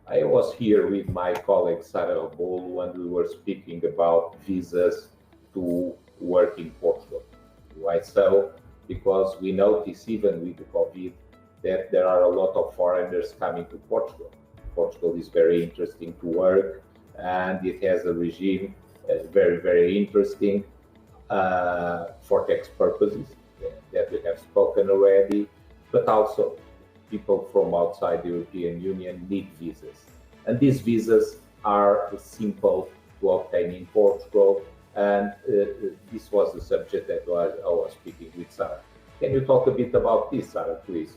I was here with my colleague Sara Rebolo and we were speaking about visas to work in Portugal. Why so? Because we notice even with the COVID that there are a lot of foreigners coming to Portugal. Portugal is very interesting to work and it has a regime very, very interesting for tax purposes that we have spoken already, but also people from outside the European Union need visas. And these visas are simple to obtain in Portugal. And this was the subject that I was speaking with Sara. Can you talk a bit about this, Sara, please?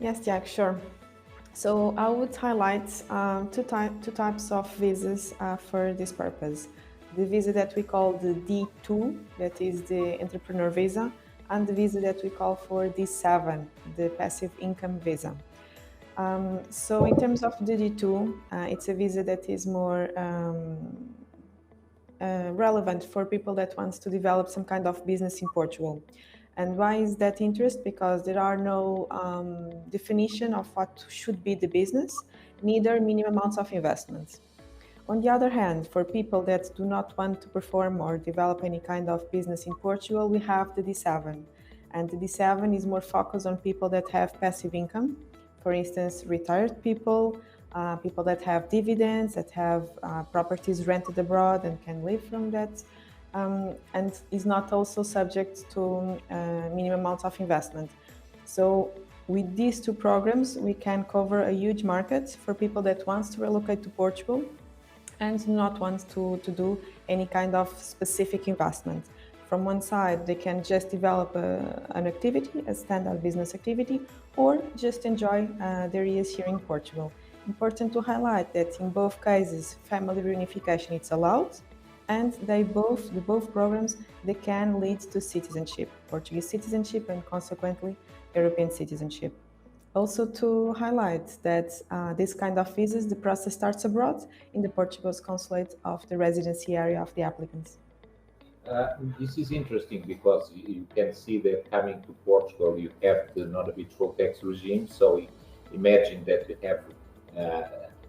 Yes, Jack, sure. So I would highlight two types of visas for this purpose. The visa that we call the D2, that is the entrepreneur visa, and the visa that we call for D7, the passive income visa. So in terms of the D2, it's a visa that is more relevant for people that wants to develop some kind of business in Portugal. And why is that interest? Because there are no definition of what should be the business, neither minimum amounts of investments. On the other hand, for people that do not want to perform or develop any kind of business in Portugal, we have the D7. And the D7 is more focused on people that have passive income, for instance, retired people, people that have dividends, that have properties rented abroad and can live from that, and is not also subject to minimum amounts of investment. So with these two programs, we can cover a huge market for people that wants to relocate to Portugal and not want to do any kind of specific investment. From one side, they can just develop an activity, a standard business activity, or just enjoy their years here in Portugal. Important to highlight that in both cases, family reunification is allowed, and both programs, they can lead to citizenship, Portuguese citizenship, and consequently European citizenship. Also to highlight that this kind of visas, the process starts abroad in the Portugal's consulate of the residency area of the applicants. This is interesting because you can see that coming to Portugal, you have the non-habitual tax regime. So imagine that you have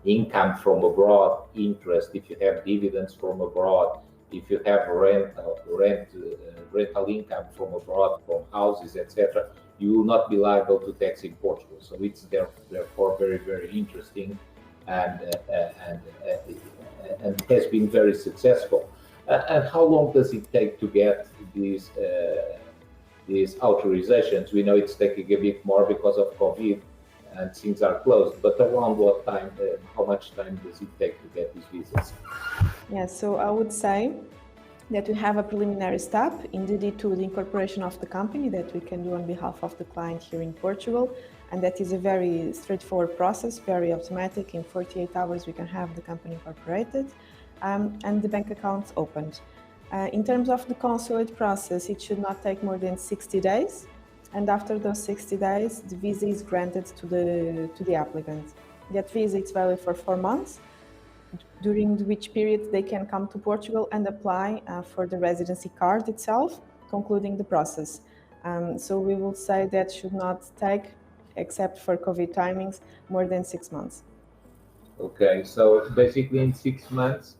income from abroad, interest, if you have dividends from abroad, if you have rental income from abroad, from houses, etc., you will not be liable to tax in Portugal. So it's therefore very, very interesting and has been very successful. And how long does it take to get these authorizations? We know it's taking a bit more because of COVID and things are closed, but around what time, how much time does it take to get these visas? Yeah, so I would say that we have a preliminary step in the D2, the incorporation of the company that we can do on behalf of the client here in Portugal. And that is a very straightforward process, very automatic. In 48 hours, we can have the company incorporated and the bank accounts opened. In terms of the consulate process, it should not take more than 60 days. And after those 60 days, the visa is granted to the applicant. That visa is valid for 4 months, during which period they can come to Portugal and apply for the residency card itself, concluding the process. So we will say that should not take, except for COVID timings, more than 6 months. Okay, so basically in 6 months,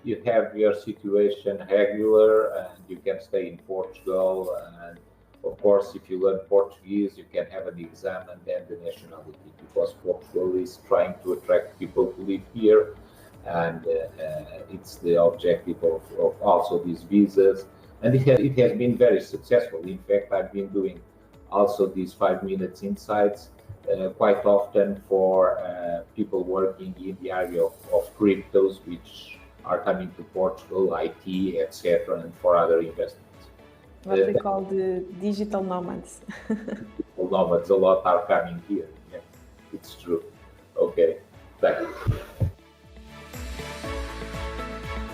you have your situation regular and you can stay in Portugal. And of course, if you learn Portuguese, you can have an exam and then the nationality, because Portugal is trying to attract people to live here. And it's the objective of also these visas. And it has been very successful. In fact, I've been doing also these 5 minutes insights quite often for people working in the area of cryptos, which are coming to Portugal, IT, etc., and for other investments. What we call the digital nomads. Digital nomads, a lot are coming here. Yeah, it's true. Okay, thank you.